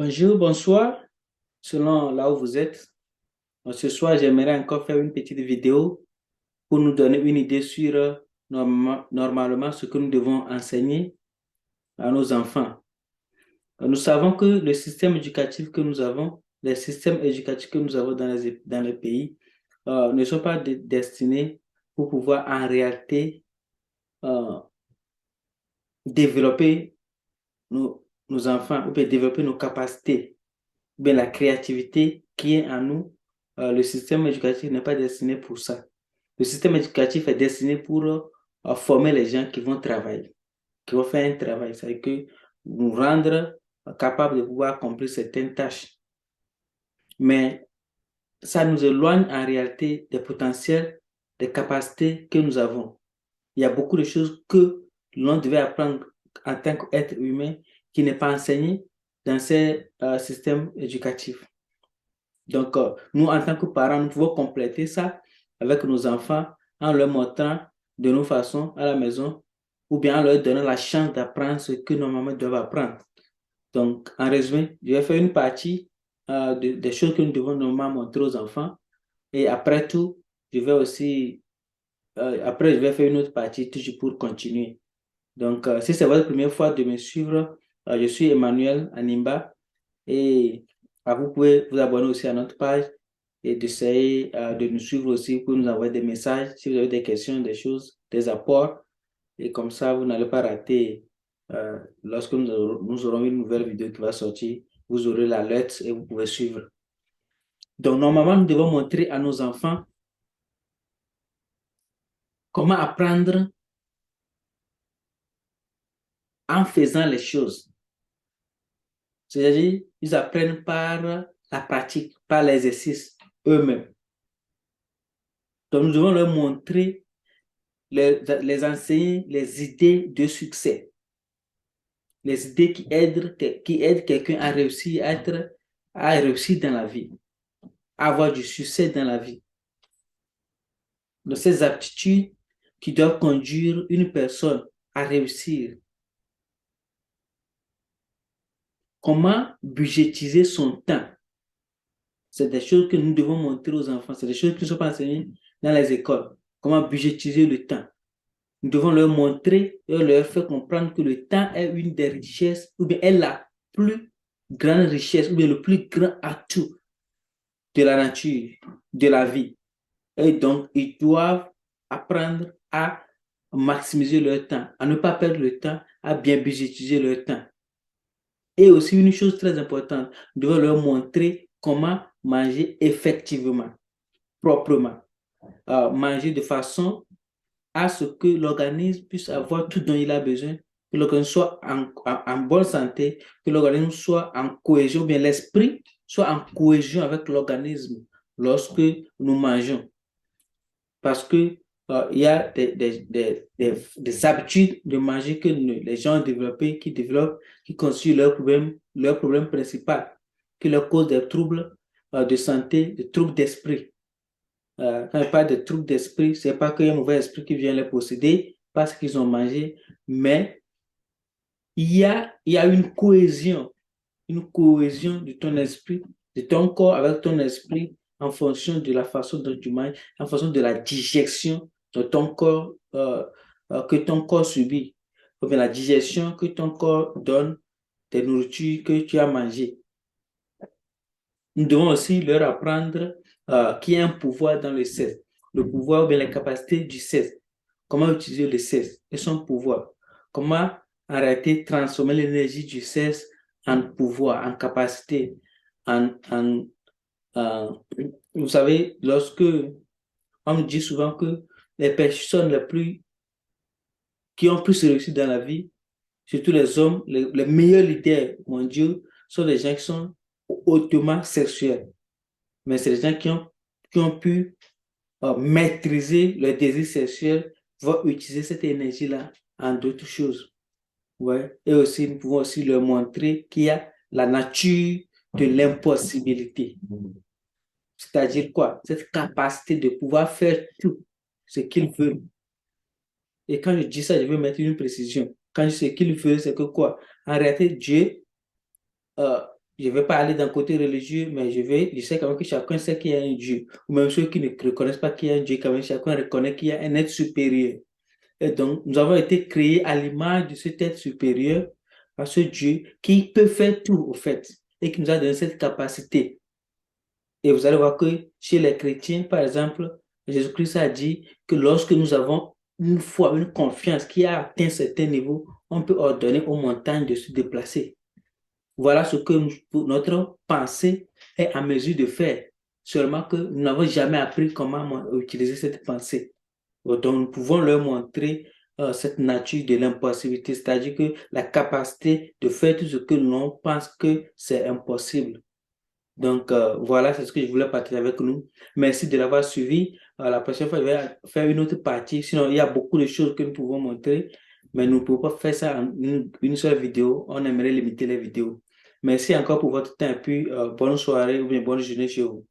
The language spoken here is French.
Bonjour, bonsoir, selon là où vous êtes. Donc, ce soir, j'aimerais encore faire une petite vidéo pour nous donner une idée sur normalement ce que nous devons enseigner à nos enfants. Nous savons que le système éducatif que nous avons, les systèmes éducatifs que nous avons dans les pays, ne sont pas destinés pour pouvoir en réalité euh, développer nos enfants ou bien développer nos capacités bien la créativité qui est en nous, le système éducatif n'est pas destiné pour ça. Le système éducatif est destiné pour former les gens qui vont travailler, qui vont faire un travail, c'est-à-dire que nous rendre capables de pouvoir accomplir certaines tâches. Mais ça nous éloigne en réalité des potentiels, des capacités que nous avons. Il y a beaucoup de choses que l'on devait apprendre en tant qu'être humain qui n'est pas enseigné dans ces systèmes éducatifs. Donc, nous, en tant que parents, nous pouvons compléter ça avec nos enfants en leur montrant de nos façons à la maison ou bien en leur donnant la chance d'apprendre ce que normalement ils doivent apprendre. Donc, en résumé, je vais faire une partie des choses que nous devons normalement montrer aux enfants et après tout, je vais aussi, après, je vais faire une autre partie toujours pour continuer. Donc, si c'est votre première fois de me suivre, je suis Emmanuel Animba et vous pouvez vous abonner aussi à notre page et d'essayer de nous suivre aussi pour nous envoyer des messages si vous avez des questions, des choses, des apports. Et comme ça, vous n'allez pas rater lorsque nous aurons une nouvelle vidéo qui va sortir. Vous aurez l'alerte et vous pouvez suivre. Donc, normalement, nous devons montrer à nos enfants comment apprendre en faisant les choses. C'est-à-dire, ils apprennent par la pratique, par l'exercice eux-mêmes. Donc, nous devons leur montrer, les enseigner les idées de succès, les idées qui aident quelqu'un à réussir, à réussir dans la vie, à avoir du succès dans la vie. Donc, ces aptitudes qui doivent conduire une personne à réussir. Comment budgétiser son temps? C'est des choses que nous devons montrer aux enfants. C'est des choses qui ne sont pas enseignées dans les écoles. Comment budgétiser le temps? Nous devons leur montrer et leur faire comprendre que le temps est une des richesses, ou bien est la plus grande richesse, ou bien le plus grand atout de la nature, de la vie. Et donc, ils doivent apprendre à maximiser leur temps, à ne pas perdre le temps, à bien budgétiser leur temps. Et aussi, une chose très importante, nous devons leur montrer comment manger effectivement, proprement. Manger de façon à ce que l'organisme puisse avoir tout dont il a besoin, que l'organisme soit en bonne santé, que l'organisme soit en cohésion, bien l'esprit soit en cohésion avec l'organisme lorsque nous mangeons. Parce que il y a des habitudes de manger que les gens ont développées, qui constituent leur problème principal, qui leur cause des troubles de santé, des troubles d'esprit. Quand je parle de troubles d'esprit, ce n'est pas qu'il y a un mauvais esprit qui vient les posséder parce qu'ils ont mangé, mais il y a une cohésion de ton esprit, de ton corps avec ton esprit en fonction de la façon dont tu manges, en fonction de la digestion de ton corps, que ton corps subit, ou bien la digestion que ton corps donne des nourritures que tu as mangées. Nous devons aussi leur apprendre qu'il y a un pouvoir dans le sexe, le pouvoir ou bien les capacités du sexe, comment utiliser le sexe et son pouvoir, comment arrêter, transformer l'énergie du sexe en pouvoir, en capacité, en, en, vous savez, lorsque on me dit souvent que les personnes qui ont plus réussi dans la vie, surtout les hommes, les meilleurs leaders mondiaux, sont les gens qui sont hautement sexuels. Mais c'est les gens qui ont pu maîtriser le désir sexuel, vont utiliser cette énergie-là en d'autres choses. Ouais. Et aussi, nous pouvons aussi leur montrer qu'il y a la nature de l'impossibilité. C'est-à-dire quoi? Cette capacité de pouvoir faire tout ce qu'ils veulent. Et quand je dis ça, je veux mettre une précision. Quand je dis ce qu'il veut, c'est que quoi? En réalité, Dieu, euh, je ne vais pas aller d'un côté religieux, mais je sais quand même que chacun sait qu'il y a un Dieu. Ou même ceux qui ne reconnaissent pas qu'il y a un Dieu, quand même, chacun reconnaît qu'il y a un être supérieur. Et donc, nous avons été créés à l'image de cet être supérieur, à ce Dieu qui peut faire tout, au fait, et qui nous a donné cette capacité. Et vous allez voir que chez les chrétiens, par exemple, Jésus-Christ a dit que lorsque nous avons une foi, une confiance qui a atteint un certain niveau, on peut ordonner aux montagnes de se déplacer. Voilà ce que notre pensée est à mesure de faire. Seulement que nous n'avons jamais appris comment utiliser cette pensée. Donc, nous pouvons leur montrer cette nature de l'impossibilité, c'est-à-dire que la capacité de faire tout ce que l'on pense que c'est impossible. Donc, voilà, c'est ce que je voulais partager avec nous. Merci de l'avoir suivi. La prochaine fois, je vais faire une autre partie. Sinon, il y a beaucoup de choses que nous pouvons montrer, mais nous ne pouvons pas faire ça en une seule vidéo. On aimerait limiter les vidéos. Merci encore pour votre temps et puis bonne soirée ou bien bonne journée chez vous.